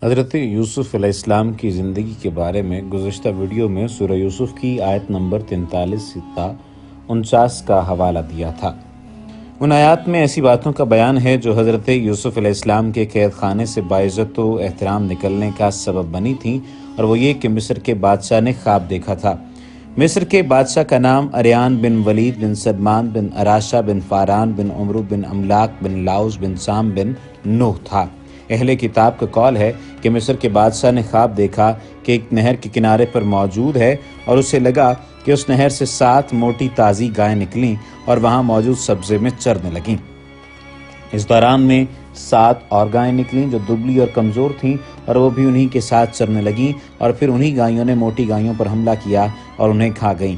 حضرت یوسف علیہ السلام کی زندگی کے بارے میں گزشتہ ویڈیو میں سورہ یوسف کی آیت نمبر 43 تا 49 کا حوالہ دیا تھا۔ ان آیات میں ایسی باتوں کا بیان ہے جو حضرت یوسف علیہ السلام کے قید خانے سے باعزت و احترام نکلنے کا سبب بنی تھیں، اور وہ یہ کہ مصر کے بادشاہ نے خواب دیکھا تھا۔ مصر کے بادشاہ کا نام اریان بن ولید بن سلمان بن اراشا بن فاران بن عمرو بن املاک بن لاؤس بن سام بن نوح تھا۔ اہل کتاب کا قول ہے کہ مصر کے بادشاہ نے خواب دیکھا کہ ایک نہر کے کنارے پر موجود ہے، اور اسے لگا کہ اس نہر سے 7 موٹی تازی گائیں نکلیں اور وہاں موجود سبزے میں چرنے لگیں۔ اس دوران میں 7 اور گائیں نکلیں جو دبلی اور کمزور تھیں، اور وہ بھی انہی کے ساتھ چرنے لگیں، اور پھر انہی گائیوں نے موٹی گائیوں پر حملہ کیا اور انہیں کھا گئیں۔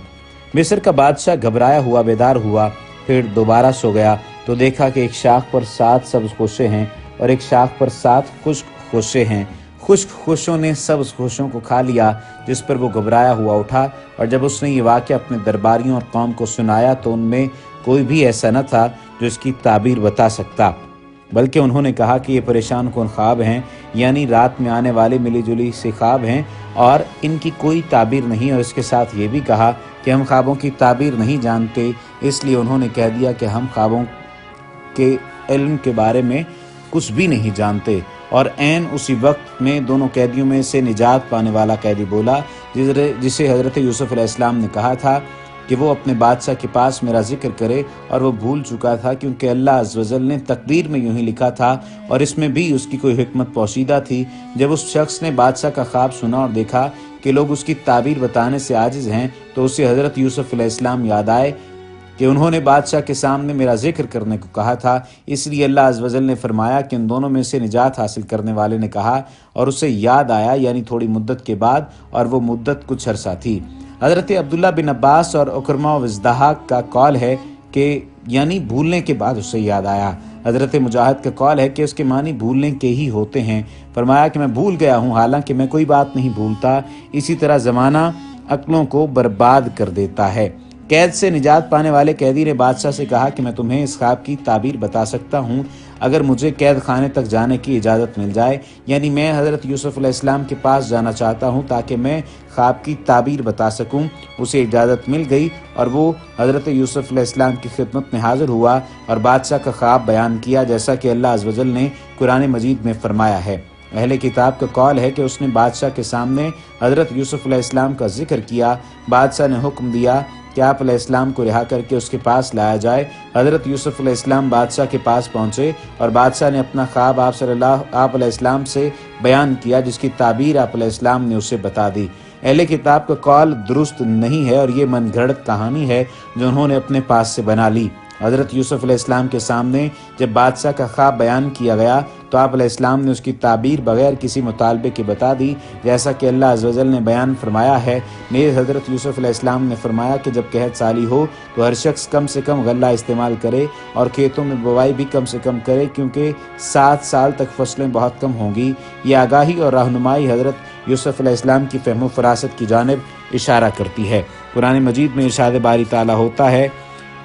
مصر کا بادشاہ گھبرایا ہوا بیدار ہوا، پھر دوبارہ سو گیا تو دیکھا کہ ایک شاخ پر 7 سبز خوشے ہیں اور ایک شاخ پر 7 خشک خوشے ہیں۔ خشک خوشوں نے سبز خوشوں کو کھا لیا، جس پر وہ گھبرایا ہوا اٹھا، اور جب اس نے یہ واقعہ اپنے درباریوں اور قوم کو سنایا تو ان میں کوئی بھی ایسا نہ تھا جو اس کی تعبیر بتا سکتا، بلکہ انہوں نے کہا کہ یہ پریشان کن خواب ہیں، یعنی رات میں آنے والے ملی جلی سے خواب ہیں، اور ان کی کوئی تعبیر نہیں۔ اور اس کے ساتھ یہ بھی کہا کہ ہم خوابوں کی تعبیر نہیں جانتے، اس لیے انہوں نے کہہ دیا کہ ہم خوابوں کے علم کے بارے میں کچھ بھی نہیں جانتے۔ اور عین اسی وقت میں دونوں قیدیوں میں سے نجات پانے والا قیدی بولا، جسے حضرت یوسف علیہ السلام نے کہا تھا کہ وہ اپنے بادشاہ کے پاس میرا ذکر کرے، اور وہ بھول چکا تھا کیونکہ اللہ عز و جل نے تقدیر میں یوں ہی لکھا تھا، اور اس میں بھی اس کی کوئی حکمت پوشیدہ تھی۔ جب اس شخص نے بادشاہ کا خواب سنا اور دیکھا کہ لوگ اس کی تعبیر بتانے سے عاجز ہیں، تو اسے حضرت یوسف علیہ السلام یاد آئے کہ انہوں نے بادشاہ کے سامنے میرا ذکر کرنے کو کہا تھا۔ اس لیے اللہ عز و جل نے فرمایا کہ ان دونوں میں سے نجات حاصل کرنے والے نے کہا، اور اسے یاد آیا، یعنی تھوڑی مدت کے بعد، اور وہ مدت کچھ عرصہ تھی۔ حضرت عبداللہ بن عباس اور اکرمہ و ازدحاق کا قول ہے کہ یعنی بھولنے کے بعد اسے یاد آیا۔ حضرت مجاہد کا قول ہے کہ اس کے معنی بھولنے کے ہی ہوتے ہیں۔ فرمایا کہ میں بھول گیا ہوں، حالانکہ میں کوئی بات نہیں بھولتا۔ اسی طرح زمانہ عقلوں کو برباد کر دیتا ہے۔ قید سے نجات پانے والے قیدی نے بادشاہ سے کہا کہ میں تمہیں اس خواب کی تعبیر بتا سکتا ہوں اگر مجھے قید خانے تک جانے کی اجازت مل جائے، یعنی میں حضرت یوسف علیہ السلام کے پاس جانا چاہتا ہوں تاکہ میں خواب کی تعبیر بتا سکوں۔ اسے اجازت مل گئی، اور وہ حضرت یوسف علیہ السلام کی خدمت میں حاضر ہوا اور بادشاہ کا خواب بیان کیا، جیسا کہ اللہ عز و جل نے قرآن مجید میں فرمایا ہے۔ اہل کتاب کا قول ہے کہ اس نے بادشاہ کے سامنے حضرت یوسف علیہ السلام کا ذکر کیا۔ بادشاہ نے حکم دیا کہ آپ علیہ السلام کو رہا کر کے اس کے پاس لایا جائے۔ حضرت یوسف علیہ السلام بادشاہ کے پاس پہنچے، اور بادشاہ نے اپنا خواب آپ علیہ السلام سے بیان کیا، جس کی تعبیر آپ علیہ السلام نے اسے بتا دی۔ اہل کتاب کا قول درست نہیں ہے، اور یہ من گھڑت کہانی ہے جو انہوں نے اپنے پاس سے بنا لی۔ حضرت یوسف علیہ السلام کے سامنے جب بادشاہ کا خواب بیان کیا گیا تو آپ علیہ السلام نے اس کی تعبیر بغیر کسی مطالبے کے بتا دی، جیسا کہ اللہ عز و جل نے بیان فرمایا ہے۔ نیز حضرت یوسف علیہ السلام نے فرمایا کہ جب قحط سالی ہو تو ہر شخص کم سے کم غلہ استعمال کرے، اور کھیتوں میں بوائی بھی کم سے کم کرے، کیونکہ 7 سال تک فصلیں بہت کم ہوں گی۔ یہ آگاہی اور رہنمائی حضرت یوسف علیہ السلام کی فہم و فراست کی جانب اشارہ کرتی ہے۔ قرآن مجید میں ارشاد باری تعالیٰ ہوتا ہے،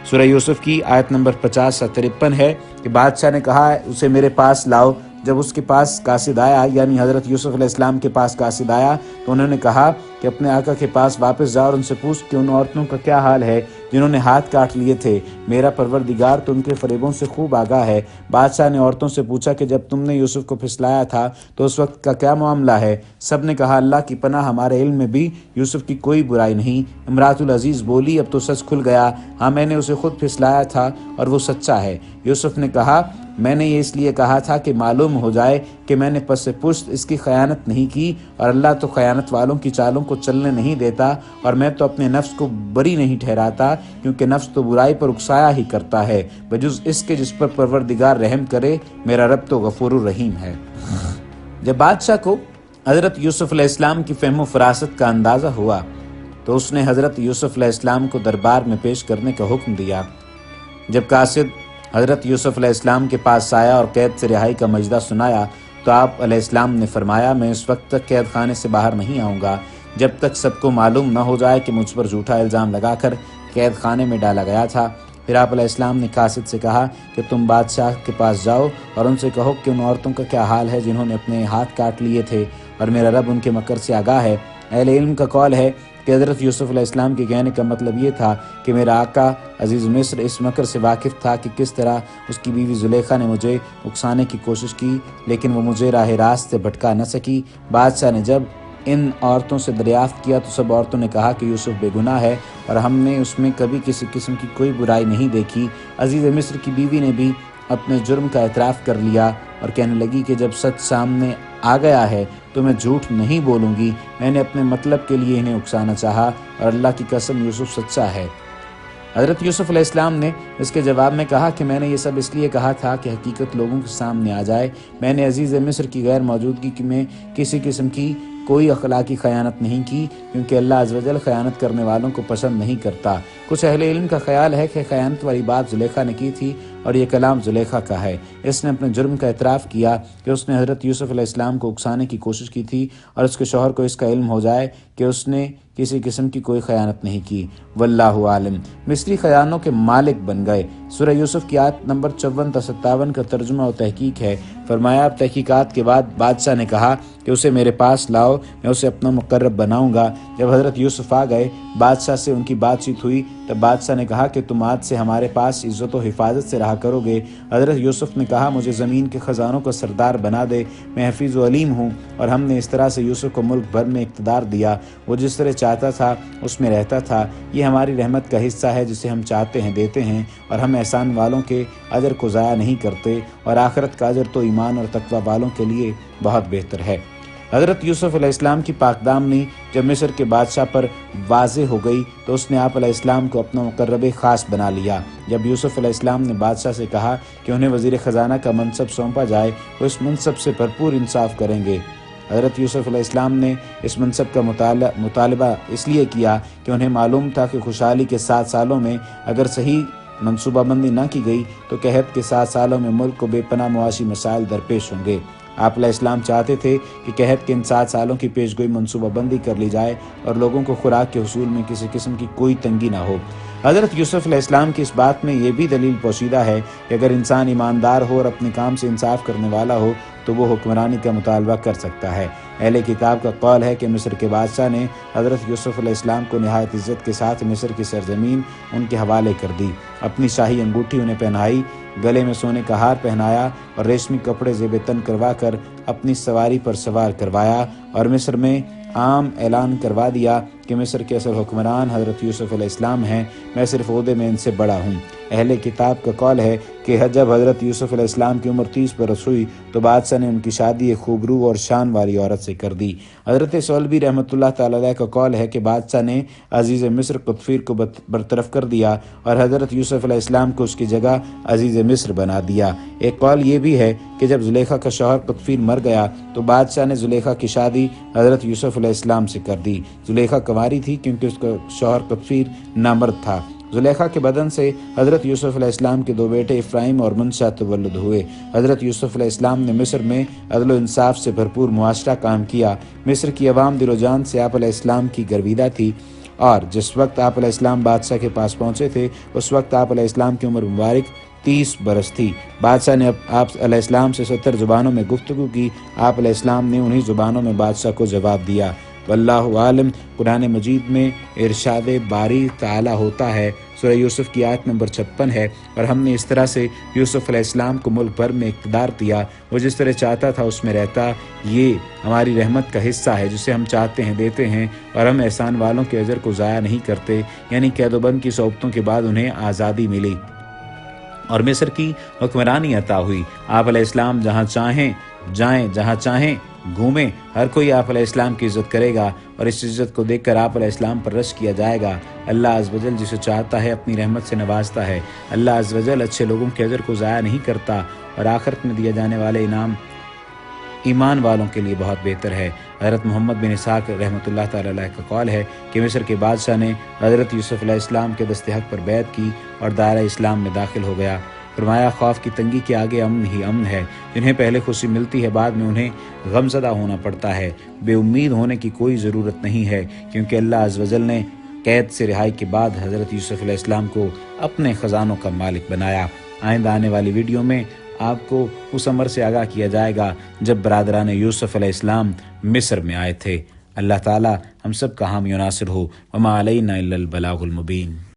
سورہ یوسف کی آیت نمبر 50 سے 53 ہے کہ بادشاہ نے کہا اسے میرے پاس لاؤ۔ جب اس کے پاس قاصد آیا، یعنی حضرت یوسف علیہ السلام کے پاس قاصد آیا، تو انہوں نے کہا کہ اپنے آقا کے پاس واپس جاؤ اور ان سے پوچھ کہ ان عورتوں کا کیا حال ہے جنہوں نے ہاتھ کاٹ لیے تھے۔ میرا پروردگار تو ان کے فریبوں سے خوب آگاہ ہے۔ بادشاہ نے عورتوں سے پوچھا کہ جب تم نے یوسف کو پھسلایا تھا تو اس وقت کا کیا معاملہ ہے؟ سب نے کہا اللہ کی پناہ، ہمارے علم میں بھی یوسف کی کوئی برائی نہیں۔ امراۃ العزیز بولی اب تو سچ کھل گیا، ہاں میں نے اسے خود پھسلایا تھا اور وہ سچا ہے۔ یوسف نے کہا میں نے یہ اس لیے کہا تھا کہ معلوم ہو جائے کہ میں نے پس پشت اس کی خیانت نہیں کی، اور اللہ تو خیانت والوں کی چالوں کو چلنے نہیں دیتا، اور میں تو اپنے نفس کو بری نہیں ٹھہراتا، کیونکہ نفس تو برائی پر اکسایا ہی کرتا ہے، بجز اس کے جس پر پروردگار رحم کرے، میرا رب تو غفور الرحیم ہے۔ جب بادشاہ کو حضرت یوسف علیہ السلام کی فہم و فراست کا اندازہ ہوا تو اس نے حضرت یوسف علیہ السلام کو دربار میں پیش کرنے کا حکم دیا۔ جب قاصد حضرت یوسف علیہ السلام کے پاس آیا اور قید سے رہائی کا مجدہ سنایا تو آپ علیہ السلام نے فرمایا میں اس وقت تک قید خانے سے باہر نہیں آؤں گا جب تک سب کو معلوم نہ ہو جائے کہ مجھ پر جھوٹا الزام لگا کر قید خانے میں ڈالا گیا تھا۔ پھر آپ علیہ السلام نے قاصد سے کہا کہ تم بادشاہ کے پاس جاؤ اور ان سے کہو کہ ان عورتوں کا کیا حال ہے جنہوں نے اپنے ہاتھ کاٹ لیے تھے، اور میرا رب ان کے مکر سے آگاہ ہے۔ اہل علم کا قول ہے کہ حضرت یوسف علیہ السلام کے کہنے کا مطلب یہ تھا کہ میرا آقا عزیز مصر اس مکر سے واقف تھا کہ کس طرح اس کی بیوی زلیخا نے مجھے اکسانے کی کوشش کی، لیکن وہ مجھے راہ راست سے بھٹکا نہ سکی۔ بادشاہ نے جب ان عورتوں سے دریافت کیا تو سب عورتوں نے کہا کہ یوسف بے گناہ ہے اور ہم نے اس میں کبھی کسی قسم کی کوئی برائی نہیں دیکھی۔ عزیز مصر کی بیوی نے بھی اپنے جرم کا اعتراف کر لیا اور کہنے لگی کہ جب سچ سامنے آ گیا ہے تو میں جھوٹ نہیں بولوں گی، میں نے اپنے مطلب کے لیے انہیں اکسانا چاہا اور اللہ کی قسم یوسف سچا ہے۔ حضرت یوسف علیہ السلام نے اس کے جواب میں کہا کہ میں نے یہ سب اس لیے کہا تھا کہ حقیقت لوگوں کے سامنے آ جائے۔ میں نے عزیز مصر کی غیر موجودگی میں کسی قسم کی کوئی اخلاقی خیانت نہیں کی، کیونکہ اللہ عز و جل خیانت کرنے والوں کو پسند نہیں کرتا۔ کچھ اہل علم کا خیال ہے کہ خیانت والی بات زلیخا نے کی تھی اور یہ کلام زلیخا کا ہے۔ اس نے اپنے جرم کا اعتراف کیا کہ اس نے حضرت یوسف علیہ السلام کو اکسانے کی کوشش کی تھی اور اس کے شوہر کو اس کا علم ہو جائے کہ اس نے کسی قسم کی کوئی خیانت نہیں کی۔ واللہ عالم۔ مصری خزانوں کے مالک بن گئے۔ سورہ یوسف کی آیت نمبر 54 تا 57 کا ترجمہ و تحقیق ہے۔ فرمایا اب تحقیقات کے بعد بادشاہ نے کہا کہ اسے میرے پاس لاؤ، میں اسے اپنا مقرب بناؤں گا۔ جب حضرت یوسف آ گئے، بادشاہ سے ان کی بات چیت ہوئی، تب بادشاہ نے کہا کہ تم آج سے ہمارے پاس عزت و حفاظت سے رہا کرو گے۔ حضرت یوسف نے کہا مجھے زمین کے خزانوں کا سردار بنا دے، میں حفیظ و علیم ہوں، اور ہم نے اس طرح سے یوسف کو ملک بھر میں اقتدار دیا، وہ جس طرح چاہتا تھا اس میں رہتا تھا۔ یہ ہماری رحمت کا حصہ ہے جسے ہم چاہتے ہیں دیتے ہیں، اور ہم احسان والوں کے اجر کو ضائع نہیں کرتے، اور آخرت کا اجر تو ایمان اور تقوی والوں کے لیے بہت بہتر ہے۔ حضرت یوسف علیہ السلام کی پاکدامنی جب مصر کے بادشاہ پر واضح ہو گئی تو اس نے آپ علیہ السلام کو اپنا مقرب خاص بنا لیا۔ جب یوسف علیہ السلام نے بادشاہ سے کہا کہ انہیں وزیر خزانہ کا منصب سونپا جائے، وہ اس منصب سے بھرپور انصاف کریں گے۔ حضرت یوسف علیہ السلام نے اس منصب کا مطالبہ اس لیے کیا کہ انہیں معلوم تھا کہ خوشحالی کے 7 سالوں میں اگر صحیح منصوبہ بندی نہ کی گئی تو قحط کے 7 سالوں میں ملک کو بے پناہ معاشی مسائل درپیش ہوں گے۔ آپ علیہ السلام چاہتے تھے کہ قحط کے ان 7 سالوں کی پیش گوئی منصوبہ بندی کر لی جائے اور لوگوں کو خوراک کے حصول میں کسی قسم کی کوئی تنگی نہ ہو۔ حضرت یوسف علیہ السلام کی اس بات میں یہ بھی دلیل پوشیدہ ہے کہ اگر انسان ایماندار ہو اور اپنے کام سے انصاف کرنے والا ہو تو وہ حکمرانی کا مطالبہ کر سکتا ہے۔ اہل کتاب کا قول ہے کہ مصر کے بادشاہ نے حضرت یوسف علیہ السلام کو نہایت عزت کے ساتھ مصر کی سرزمین ان کے حوالے کر دی، اپنی شاہی انگوٹھی انہیں پہنائی، گلے میں سونے کا ہار پہنایا اور ریشمی کپڑے زیب تن کروا کر اپنی سواری پر سوار کروایا، اور مصر میں عام اعلان کروا دیا کہ مصر کے اصل حکمران حضرت یوسف علیہ السلام ہیں، میں صرف عہدے میں ان سے بڑا ہوں۔ اہل کتاب کا قول ہے کہ جب حضرت یوسف علیہ السلام کی عمر 30 برس ہوئی تو بادشاہ نے ان کی شادی ایک خوبرو اور شان والی عورت سے کر دی۔ حضرت سولبی رحمۃ اللہ تعالی علیہ کا قول ہے کہ بادشاہ نے عزیز مصر قطفیر کو برطرف کر دیا اور حضرت یوسف علیہ السلام کو اس کی جگہ عزیز مصر بنا دیا۔ ایک قول یہ بھی ہے کہ جب زلیخا کا شوہر قطفیر مر گیا تو بادشاہ نے زلیخا کی شادی حضرت یوسف علیہ السلام سے کر دی۔ زلیخا کنواری تھی کیونکہ اس کا شوہر قطفیر نامرد تھا۔ زلیخا کے بدن سے حضرت یوسف علیہ السلام کے 2 بیٹے افراہیم اور منشا تولد ہوئے۔ حضرت یوسف علیہ السلام نے مصر میں عدل و انصاف سے بھرپور معاشرہ قائم کیا۔ مصر کی عوام دل و جان سے آپ علیہ السلام کی گرویدہ تھی، اور جس وقت آپ علیہ السلام بادشاہ کے پاس پہنچے تھے اس وقت آپ علیہ السلام کی عمر مبارک 30 برس تھی۔ بادشاہ نے آپ علیہ السلام سے 70 زبانوں میں گفتگو کی۔ آپ علیہ السلام نے انہی زبانوں میں بادشاہ کو جواب دیا۔ واللہ عالم۔ قرآن مجید میں ارشاد باری تعالی ہوتا ہے، سورہ یوسف کی آیت نمبر 56 ہے، اور ہم نے اس طرح سے یوسف علیہ السلام کو ملک بھر میں اقتدار دیا، وہ جس طرح چاہتا تھا اس میں رہتا۔ یہ ہماری رحمت کا حصہ ہے جسے ہم چاہتے ہیں دیتے ہیں، اور ہم احسان والوں کے اجر کو ضائع نہیں کرتے۔ یعنی قید و بند کی صعوبتوں کے بعد انہیں آزادی ملی اور مصر کی حکمرانی عطا ہوئی۔ آپ علیہ السلام جہاں چاہیں جائیں، جہاں چاہیں گھومیں، ہر کوئی آپ علیہ السلام کی عزت کرے گا، اور اس عزت کو دیکھ کر آپ علیہ السلام پر رشک کیا جائے گا۔ اللہ عز و جل جسے چاہتا ہے اپنی رحمت سے نوازتا ہے۔ اللہ عز و جل اچھے لوگوں کے اجر کو ضائع نہیں کرتا، اور آخرت میں دیا جانے والے انعام ایمان والوں کے لیے بہت بہتر ہے۔ حضرت محمد بن اسحاق رحمۃ اللہ تعالی علیہ کا قول ہے کہ مصر کے بادشاہ نے حضرت یوسف علیہ السلام کے دست حق پر بیعت کی اور دائرہ اسلام میں داخل ہو گیا۔ فرمایا خوف کی تنگی کے آگے امن ہی امن ہے۔ جنہیں پہلے خوشی ملتی ہے بعد میں انہیں غمزدہ ہونا پڑتا ہے۔ بے امید ہونے کی کوئی ضرورت نہیں ہے، کیونکہ اللہ عز و جل نے قید سے رہائی کے بعد حضرت یوسف علیہ السلام کو اپنے خزانوں کا مالک بنایا۔ آئندہ آنے والی ویڈیو میں آپ کو اس امر سے آگاہ کیا جائے گا جب برادران یوسف علیہ السلام مصر میں آئے تھے۔ اللہ تعالی ہم سب کا حامی و ناصر ہو۔ وما علینا الا البلاغ المبین۔